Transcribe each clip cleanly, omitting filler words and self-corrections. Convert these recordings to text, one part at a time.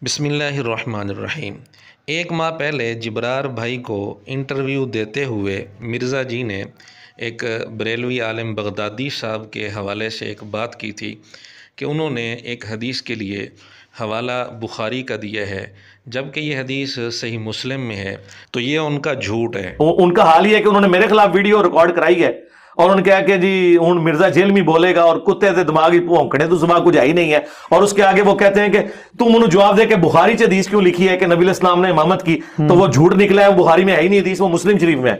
बिस्मिल्लाहिर्रहमानिर्रहीम। एक माह पहले जिब्रार भाई को इंटरव्यू देते हुए मिर्ज़ा जी ने एक बरेलवी आलिम बगदादी साहब के हवाले से एक बात की थी कि उन्होंने एक हदीस के लिए हवाला बुखारी का दिया है, जबकि ये हदीस सही मुस्लिम में है, तो ये उनका झूठ है। उनका हाल ही है कि उन्होंने मेरे खिलाफ वीडियो रिकॉर्ड कराई है और उन्होंने कहा कि जी हूं मिर्जा जेल में बोलेगा और कुत्ते से दिमाग ही भौंकड़े तो दिमाग कुछ है ही नहीं है। और उसके आगे वो कहते हैं कि तुम उन्हें जवाब दे के बुखारी च हदीस क्यों लिखी है कि नबी इस्लाम ने इमामत की, तो वो झूठ निकला है, वो बुखारी में है ही नहीं हदीस, वो मुस्लिम शरीफ में है।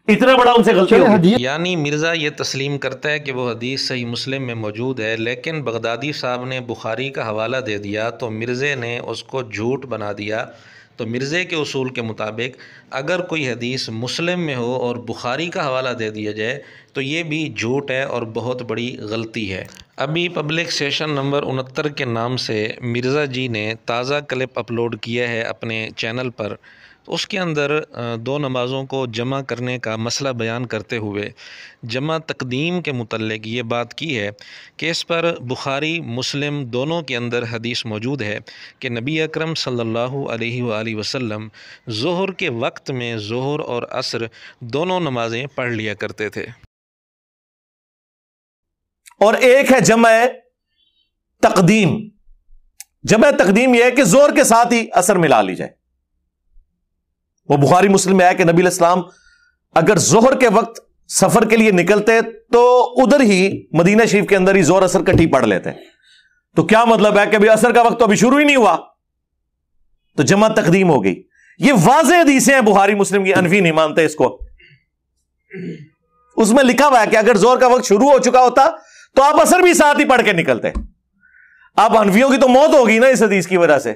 इतना बड़ा उनसे गलती होगी। यानी मिर्ज़ा ये तस्लीम करता है कि वो हदीस सही मुस्लिम में मौजूद है, लेकिन बगदादी साहब ने बुखारी का हवाला दे दिया तो मिर्ज़े ने उसको झूठ बना दिया। तो मिर्ज़े के उसूल के मुताबिक अगर कोई हदीस मुस्लिम में हो और बुखारी का हवाला दे दिया जाए तो ये भी झूठ है और बहुत बड़ी गलती है। अभी पब्लिक सेशन नंबर 69 के नाम से मिर्ज़ा जी ने ताज़ा क्लिप अपलोड किया है अपने चैनल पर। तो उसके अंदर दो नमाज़ों को जमा करने का मसला बयान करते हुए जमा तकदीम के मुतल्लिक़ ये बात की है कि इस पर बुखारी मुस्लिम दोनों के अंदर हदीस मौजूद है कि नबी अकरम सल्लल्लाहु अलैहि वसल्लम ज़ोहर के वक्त में ज़ोहर और असर दोनों नमाज़ें पढ़ लिया करते थे। और एक है जमा तकदीम। जमा तकदीम यह है कि जोर के साथ ही असर मिला ली जाए। वो बुखारी मुस्लिम में है कि नबी इस्लाम अगर जोहर के वक्त सफर के लिए निकलते तो उधर ही मदीना शरीफ के अंदर ही जोर असर इकट्ठी पढ़ लेते। तो क्या मतलब है कि भाई असर का वक्त तो अभी शुरू ही नहीं हुआ, तो जमा तकदीम हो गई। ये वाज़ेह हदीसें हैं बुखारी मुस्लिम की, अनफी नहीं मानते इसको। उसमें लिखा हुआ है कि अगर जोर का वक्त शुरू हो चुका होता तो आप असर भी साथ ही पढ़ के निकलते। अब हनफियों की तो मौत होगी ना इस हदीस की वजह से,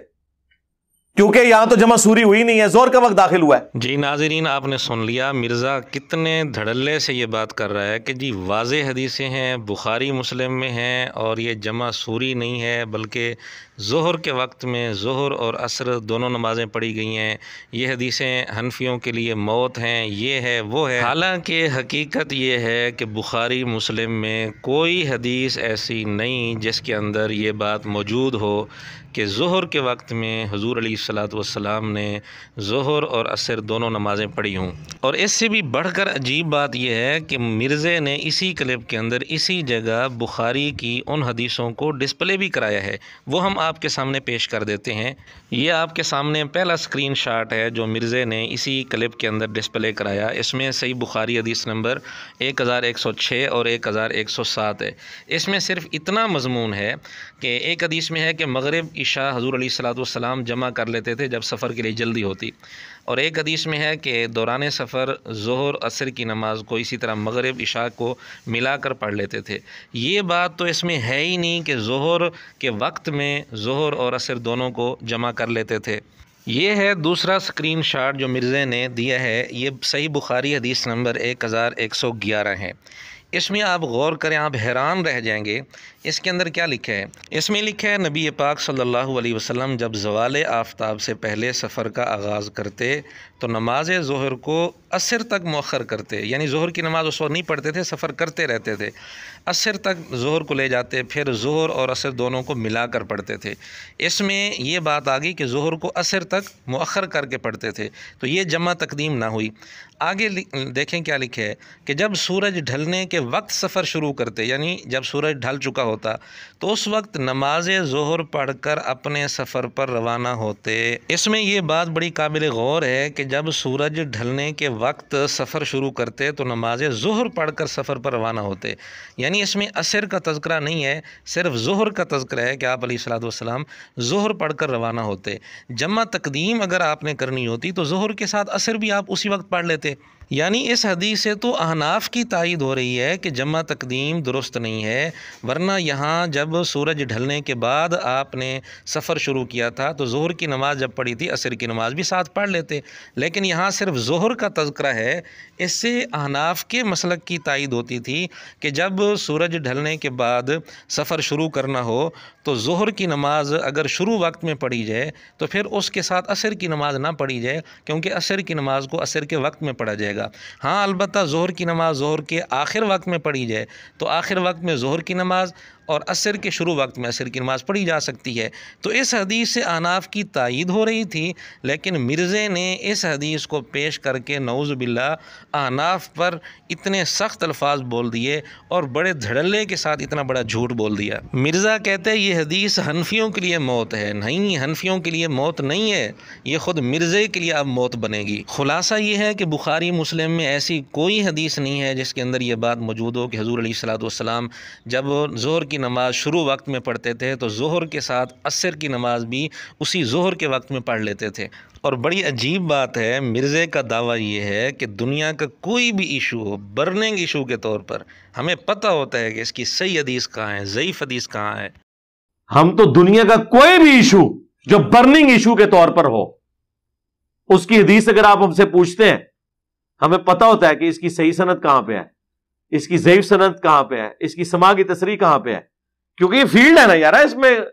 क्योंकि यहां तो जमा सूरी हुई नहीं है, जोर का वक्त दाखिल हुआ है। जी नाज़रीन, आपने सुन लिया, मिर्ज़ा कितने धड़ल्ले से ये बात कर रहा है कि जी वाज़ेह हदीसें हैं, बुखारी मुस्लिम में हैं और ये जमा सूरी नहीं है, बल्कि ज़ोहर के वक्त में ज़ोहर और असर दोनों नमाज़ें पढ़ी गई हैं। ये हदीसें हनफियों के लिए मौत हैं, ये है वो है। हालांकि हकीकत ये है कि बुखारी मुस्लिम में कोई हदीस ऐसी नहीं जिसके अंदर ये बात मौजूद हो कि ज़ोहर के वक्त में हुज़ूर अलैहिस्सलातु वस्सलाम ने ज़ोहर और असर दोनों नमाज़ें पढ़ी हों। और इससे भी बढ़कर अजीब बात यह है कि मिर्ज़े ने इसी क्लिप के अंदर इसी जगह बुखारी की उन हदीसों को डिस्प्ले भी कराया है, वो हम आपके सामने पेश कर देते हैं। ये आपके सामने पहला स्क्रीनशॉट है जो मिर्ज़े ने इसी क्लिप के अंदर डिस्प्ले कराया। इसमें सही बुखारी हदीस नंबर 1106 और 1107 है। इसमें सिर्फ इतना मज़मून है कि एक हदीस में है कि मगरिब इशा हुज़ूर अलैहिस्सलातु वस्सलाम जमा कर लेते थे जब सफ़र के लिए जल्दी होती, और एक हदीस में है कि दौरान सफ़र ज़ोहर असर की नमाज़ को इसी तरह मगरिब इशा को मिलाकर पढ़ लेते थे। ये बात तो इसमें है ही नहीं कि ज़ोहर के वक्त में ज़ोहर और असर दोनों को जमा कर लेते थे। ये है दूसरा स्क्रीनशॉट जो मिर्ज़े ने दिया है, ये सही बुखारी हदीस नंबर 1111 है। इसमें आप गौर करें, आप हैरान रह जाएंगे। इसके अंदर क्या लिखा है? इसमें लिखा है नबी पाक सल्लल्लाहु अलैहि वसल्लम जब ज़वाल आफ्ताब से पहले सफ़र का आगाज़ करते तो नमाज ज़ोहर को असर तक मौखर करते, यानी ज़ोहर की नमाज़ उस वक्त नहीं पढ़ते थे, सफ़र करते रहते थे, असर तक ज़ोहर को ले जाते, फिर ज़ोहर और असर दोनों को मिलाकर पढ़ते थे। इसमें ये बात आ गई कि ज़ोहर को असर तक मौखर करके पढ़ते थे, तो ये जमा तकदीम ना हुई। आगे देखें क्या लिखे है कि जब सूरज ढलने के वक्त सफ़र शुरू करते, यानी जब सूरज ढल चुका होता तो उस वक्त नमाज ज़ोहर पढ़कर अपने सफ़र पर रवाना होते। इसमें ये बात बड़ी काबिल गौर है कि जब सूरज ढलने के वक्त सफ़र शुरू करते तो नमाज ज़ोहर पढ़कर सफ़र पर रवाना होते, यानी इसमें असर का तज़किरा नहीं है, सिर्फ ज़ोहर का तज़किरा है कि आप अलैहिस्सलातु वस्सलाम ज़ोहर पढ़कर रवाना होते। जमा तकदीम अगर आपने करनी होती तो ज़ोहर के साथ असर भी आप उसी वक्त पढ़ लेते। यानी इस हदीस से तो अहनाफ की तायद हो रही है कि जमा तकदीम दुरुस्त नहीं है, वरना यहाँ जब सूरज ढलने के बाद आपने सफ़र शुरू किया था तो ज़ोहर की नमाज़ जब पढ़ी थी असर की नमाज़ भी साथ पढ़ लेते, लेकिन यहाँ सिर्फ ज़ोहर का तज़किरा है। इससे अहनाफ के मसलक की तायद होती थी कि जब सूरज ढलने के बाद सफ़र शुरू करना हो तो ज़ोहर की नमाज़ अगर शुरू वक्त में पढ़ी जाए तो फिर उसके साथ असर की नमाज़ ना पढ़ी जाए, क्योंकि असर की नमाज़ को असर के वक्त में पढ़ा जाएगा। हाँ, अलबत्ता ज़ोहर की नमाज़ ज़ोहर के आखिर वक्त में पढ़ी जाए तो आखिर वक्त में ज़ोहर की नमाज़ और असर के शुरू वक्त में असर की नमाज़ पढ़ी जा सकती है। तो इस हदीस से अहनाफ की तायीद हो रही थी, लेकिन मिर्ज़े ने इस हदीस को पेश करके नऊज़ बिल्लाह अहनाफ पर इतने सख्त अल्फाज बोल दिए और बड़े धड़ल्ले के साथ इतना बड़ा झूठ बोल दिया। मिर्ज़ा कहते हैं ये हदीस हनफियों के लिए मौत है। नहीं, हनफियों के लिए मौत नहीं है, ये ख़ुद मिर्ज़े के लिए अब मौत बनेगी। खुलासा ये है कि बुखारी मुस्लिम में ऐसी कोई हदीस नहीं है जिसके अंदर ये बात मौजूद हो कि हुज़ूर अलैहिस्सलातु वस्सलाम जब ज़ोहर की नमाज़ शुरू वक्त में पढ़ते थे तो ज़ोहर के साथ असर की नमाज़ भी उसी ज़ोहर के वक्त में पढ़ लेते थे। और बड़ी अजीब बात है, मिर्ज़े का दावा ये है कि दुनिया का कोई भी इशू हो, बर्निंग इशू के तौर पर हमें पता होता है कि इसकी सही हदीस कहाँ है, ज़ईफ़ हदीस कहाँ है। हम तो दुनिया का कोई भी इशू जो बर्निंग इशू के तौर पर हो, उसकी हदीस अगर आप हमसे पूछते हैं, हमें पता होता है कि इसकी सही सनद कहां पे है, इसकी ज़ईफ़ सनद कहां पे है, इसकी समा की तसरीह कहां पे है, क्योंकि ये फील्ड है ना यार, इसमें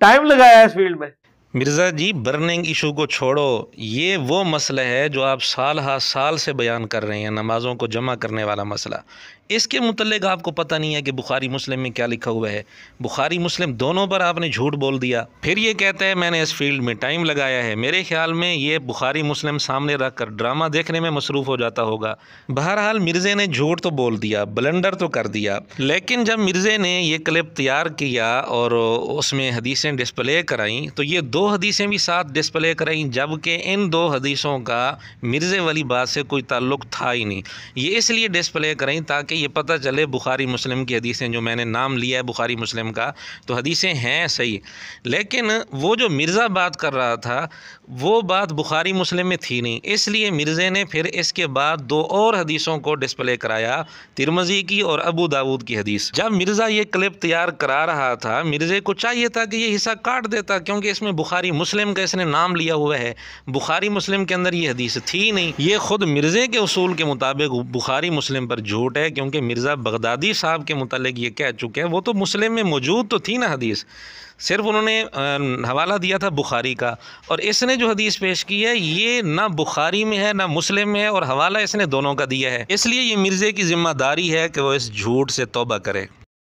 टाइम लगाया है इस फील्ड में। मिर्ज़ा जी, बर्निंग इशू को छोड़ो, ये वो मसला है जो आप साल हा साल से बयान कर रहे हैं, नमाज़ों को जमा करने वाला मसला। इसके मुतल्लिक़ आपको पता नहीं है कि बुखारी मुस्लिम में क्या लिखा हुआ है। बुखारी मुस्लिम दोनों पर आपने झूठ बोल दिया, फिर ये कहते हैं मैंने इस फील्ड में टाइम लगाया है। मेरे ख्याल में ये बुखारी मुस्लिम सामने रख कर ड्रामा देखने में मसरूफ़ हो जाता होगा। बहरहाल मिर्ज़े ने झूठ तो बोल दिया, ब्लंडर तो कर दिया, लेकिन जब मिर्ज़े ने ये क्लिप तैयार किया और उसमें हदीसें डिस्प्ले कराईं तो ये दो हदीसें भी साथ डिस्प्ले कराईं, जबकि इन दो हदीसों का मिर्ज़े वाली बात से कोई ताल्लुक़ था ही नहीं। ये इसलिए डिस्प्ले कराईं ताकि ये पता चले बुखारी मुस्लिम की हदीसें, जो मैंने नाम लिया है बुखारी मुस्लिम का, तो हदीसें हैं सही, लेकिन वो जो मिर्ज़ा बात कर रहा था वो बात बुखारी मुस्लिम में थी नहीं। इसलिए मिर्ज़े ने फिर इसके बाद दो और हदीसों को डिस्प्ले कराया, तिरमिज़ी की और अबू दाऊद की हदीस। जब मिर्ज़ा ये क्लिप तैयार करा रहा था, मिर्ज़े को चाहिए था कि ये हिस्सा काट देता, क्योंकि इसमें बुखारी मुस्लिम का इसने नाम लिया हुआ है। बुखारी मुस्लिम के अंदर ये हदीस थी नहीं। ये ख़ुद मिर्ज़े के उसूल के मुताबिक बुखारी मुस्लिम पर झूठ है, क्योंकि मिर्ज़ा बगदादी साहब के मुतालिक ये कह चुके हैं। वो तो मुस्लिम में मौजूद तो थी ना हदीस, सिर्फ उन्होंने हवाला दिया था बुखारी का, और इसने जो हदीस पेश की है ये ना बुखारी में है ना मुस्लिम में है, और हवाला इसने दोनों का दिया है। इसलिए ये मिर्ज़े की ज़िम्मेदारी है कि वो इस झूठ से तौबा करे।